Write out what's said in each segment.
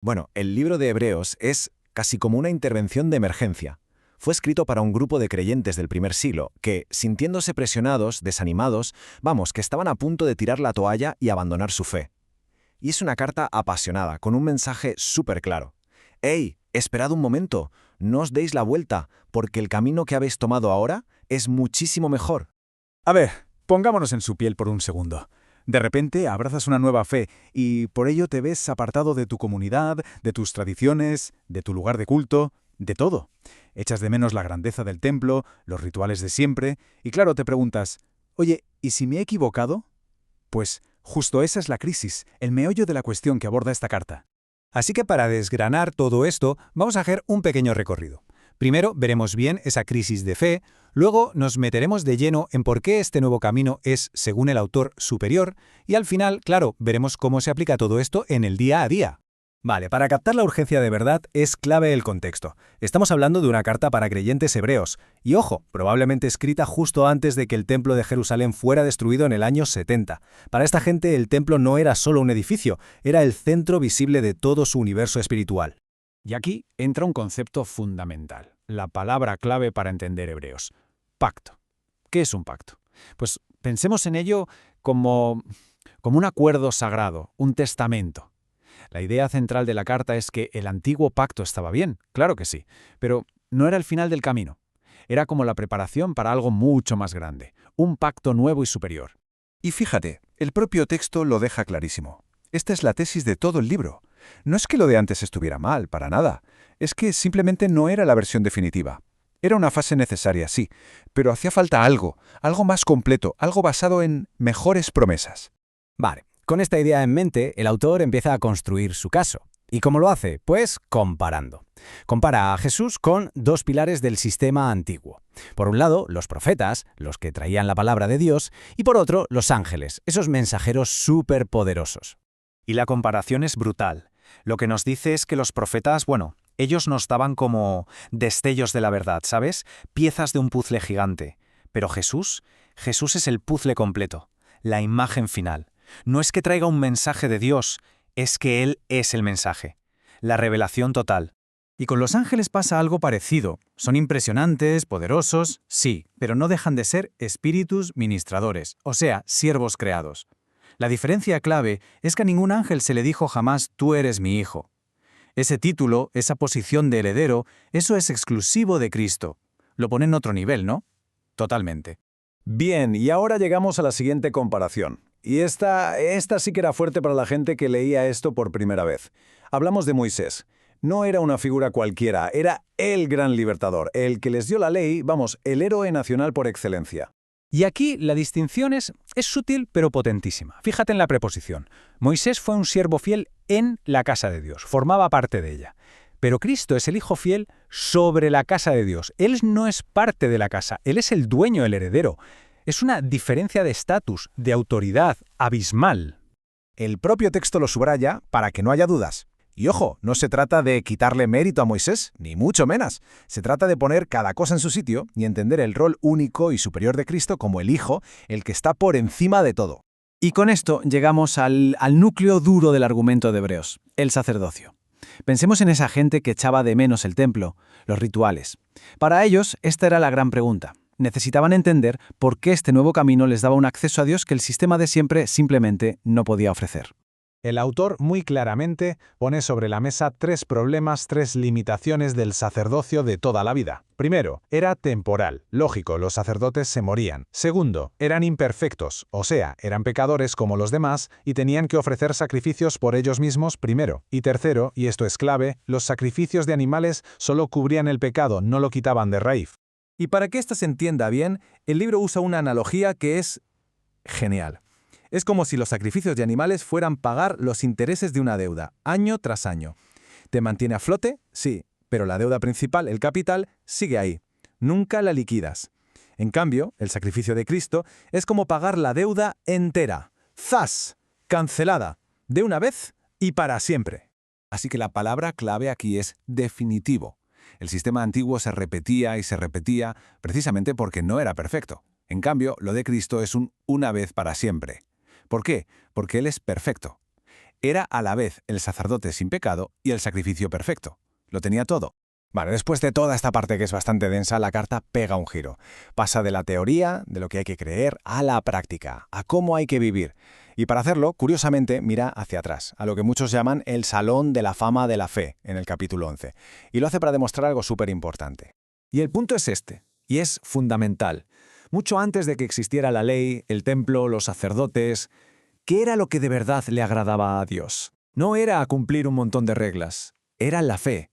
Bueno, el libro de Hebreos es casi como una intervención de emergencia. Fue escrito para un grupo de creyentes del primer siglo que, sintiéndose presionados, desanimados, que estaban a punto de tirar la toalla y abandonar su fe. Y es una carta apasionada, con un mensaje súper claro. ¡Ey! Esperad un momento, no os deis la vuelta, porque el camino que habéis tomado ahora es muchísimo mejor. A ver, pongámonos en su piel por un segundo. De repente abrazas una nueva fe y por ello te ves apartado de tu comunidad, de tus tradiciones, de tu lugar de culto, de todo. Echas de menos la grandeza del templo, los rituales de siempre, y claro, te preguntas, oye, ¿y si me he equivocado? Pues justo esa es la crisis, el meollo de la cuestión que aborda esta carta. Así que para desgranar todo esto, vamos a hacer un pequeño recorrido. Primero veremos bien esa crisis de fe, luego nos meteremos de lleno en por qué este nuevo camino es, según el autor, superior, y al final, claro, veremos cómo se aplica todo esto en el día a día. Vale, para captar la urgencia de verdad es clave el contexto. Estamos hablando de una carta para creyentes hebreos, y ojo, probablemente escrita justo antes de que el templo de Jerusalén fuera destruido en el año 70. Para esta gente el templo no era solo un edificio, era el centro visible de todo su universo espiritual. Y aquí entra un concepto fundamental, la palabra clave para entender Hebreos: pacto. ¿Qué es un pacto? Pues pensemos en ello como un acuerdo sagrado, un testamento. La idea central de la carta es que el antiguo pacto estaba bien, claro que sí, pero no era el final del camino. Era como la preparación para algo mucho más grande, un pacto nuevo y superior. Y fíjate, el propio texto lo deja clarísimo. Esta es la tesis de todo el libro. No es que lo de antes estuviera mal, para nada. Es que simplemente no era la versión definitiva. Era una fase necesaria, sí, pero hacía falta algo más completo, algo basado en mejores promesas. Vale, con esta idea en mente, el autor empieza a construir su caso. ¿Y cómo lo hace? Pues comparando. Compara a Jesús con dos pilares del sistema antiguo. Por un lado, los profetas, los que traían la palabra de Dios, y por otro, los ángeles, esos mensajeros superpoderosos. Y la comparación es brutal. Lo que nos dice es que los profetas, ellos nos daban como destellos de la verdad, ¿sabes? Piezas de un puzzle gigante. Pero Jesús es el puzzle completo, la imagen final. No es que traiga un mensaje de Dios, es que Él es el mensaje. La revelación total. Y con los ángeles pasa algo parecido. Son impresionantes, poderosos, sí, pero no dejan de ser espíritus ministradores, o sea, siervos creados. La diferencia clave es que a ningún ángel se le dijo jamás «tú eres mi hijo». Ese título, esa posición de heredero, eso es exclusivo de Cristo. Lo pone en otro nivel, ¿no? Totalmente. Bien, y ahora llegamos a la siguiente comparación. Y esta sí que era fuerte para la gente que leía esto por primera vez. Hablamos de Moisés. No era una figura cualquiera, era el gran libertador, el que les dio la ley, el héroe nacional por excelencia. Y aquí la distinción es sutil pero potentísima. Fíjate en la preposición. Moisés fue un siervo fiel en la casa de Dios, formaba parte de ella. Pero Cristo es el hijo fiel sobre la casa de Dios. Él no es parte de la casa, Él es el dueño, el heredero. Es una diferencia de estatus, de autoridad, abismal. El propio texto lo subraya para que no haya dudas. Y ojo, no se trata de quitarle mérito a Moisés, ni mucho menos. Se trata de poner cada cosa en su sitio y entender el rol único y superior de Cristo como el Hijo, el que está por encima de todo. Y con esto llegamos al núcleo duro del argumento de Hebreos, el sacerdocio. Pensemos en esa gente que echaba de menos el templo, los rituales. Para ellos, esta era la gran pregunta. Necesitaban entender por qué este nuevo camino les daba un acceso a Dios que el sistema de siempre simplemente no podía ofrecer. El autor muy claramente pone sobre la mesa tres problemas, tres limitaciones del sacerdocio de toda la vida. Primero, era temporal. Lógico, los sacerdotes se morían. Segundo, eran imperfectos, o sea, eran pecadores como los demás y tenían que ofrecer sacrificios por ellos mismos primero. Y tercero, y esto es clave, los sacrificios de animales solo cubrían el pecado, no lo quitaban de raíz. Y para que esto se entienda bien, el libro usa una analogía que es genial. Es como si los sacrificios de animales fueran pagar los intereses de una deuda, año tras año. ¿Te mantiene a flote? Sí, pero la deuda principal, el capital, sigue ahí. Nunca la liquidas. En cambio, el sacrificio de Cristo es como pagar la deuda entera. ¡Zas! Cancelada. De una vez y para siempre. Así que la palabra clave aquí es definitivo. El sistema antiguo se repetía y se repetía precisamente porque no era perfecto. En cambio, lo de Cristo es una vez para siempre. ¿Por qué? Porque Él es perfecto. Era a la vez el sacerdote sin pecado y el sacrificio perfecto. Lo tenía todo. Vale, después de toda esta parte que es bastante densa, la carta pega un giro. Pasa de la teoría, de lo que hay que creer, a la práctica, a cómo hay que vivir. Y para hacerlo, curiosamente, mira hacia atrás, a lo que muchos llaman el Salón de la Fama de la Fe, en el capítulo 11. Y lo hace para demostrar algo súper importante. Y el punto es este, y es fundamental. Mucho antes de que existiera la ley, el templo, los sacerdotes, ¿qué era lo que de verdad le agradaba a Dios? No era cumplir un montón de reglas, era la fe.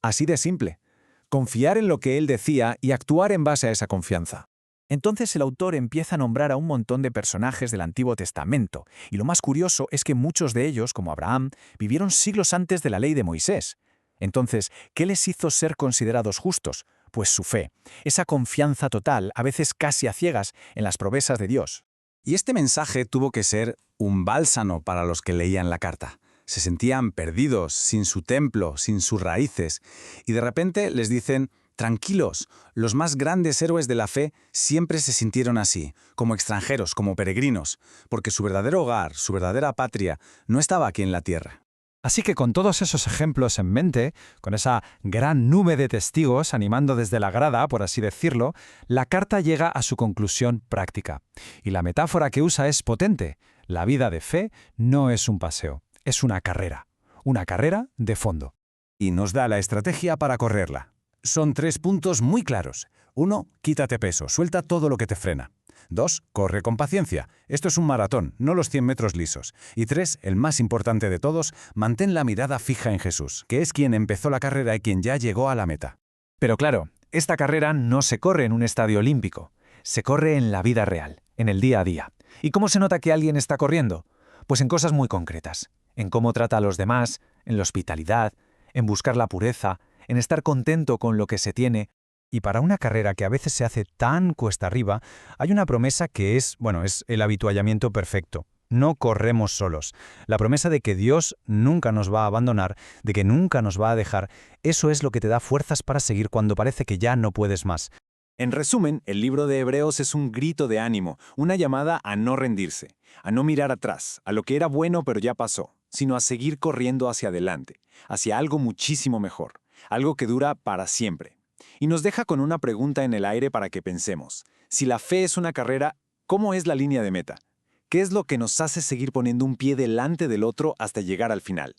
Así de simple. Confiar en lo que él decía y actuar en base a esa confianza. Entonces el autor empieza a nombrar a un montón de personajes del Antiguo Testamento, y lo más curioso es que muchos de ellos, como Abraham, vivieron siglos antes de la ley de Moisés. Entonces, ¿qué les hizo ser considerados justos? Pues su fe, esa confianza total, a veces casi a ciegas, en las promesas de Dios. Y este mensaje tuvo que ser un bálsamo para los que leían la carta. Se sentían perdidos, sin su templo, sin sus raíces, y de repente les dicen: tranquilos, los más grandes héroes de la fe siempre se sintieron así, como extranjeros, como peregrinos, porque su verdadero hogar, su verdadera patria, no estaba aquí en la tierra. Así que con todos esos ejemplos en mente, con esa gran nube de testigos animando desde la grada, por así decirlo, la carta llega a su conclusión práctica. Y la metáfora que usa es potente. La vida de fe no es un paseo. Es una carrera de fondo. Y nos da la estrategia para correrla. Son 3 puntos muy claros. 1, quítate peso, suelta todo lo que te frena. 2, corre con paciencia. Esto es un maratón, no los 100 metros lisos. Y 3, el más importante de todos, mantén la mirada fija en Jesús, que es quien empezó la carrera y quien ya llegó a la meta. Pero claro, esta carrera no se corre en un estadio olímpico, se corre en la vida real, en el día a día. ¿Y cómo se nota que alguien está corriendo? Pues en cosas muy concretas, en cómo trata a los demás, en la hospitalidad, en buscar la pureza, en estar contento con lo que se tiene. Y para una carrera que a veces se hace tan cuesta arriba, hay una promesa que es el habituallamiento perfecto. No corremos solos. La promesa de que Dios nunca nos va a abandonar, de que nunca nos va a dejar, eso es lo que te da fuerzas para seguir cuando parece que ya no puedes más. En resumen, el libro de Hebreos es un grito de ánimo, una llamada a no rendirse, a no mirar atrás, a lo que era bueno pero ya pasó, sino a seguir corriendo hacia adelante, hacia algo muchísimo mejor, algo que dura para siempre. Y nos deja con una pregunta en el aire para que pensemos. Si la fe es una carrera, ¿cómo es la línea de meta? ¿Qué es lo que nos hace seguir poniendo un pie delante del otro hasta llegar al final?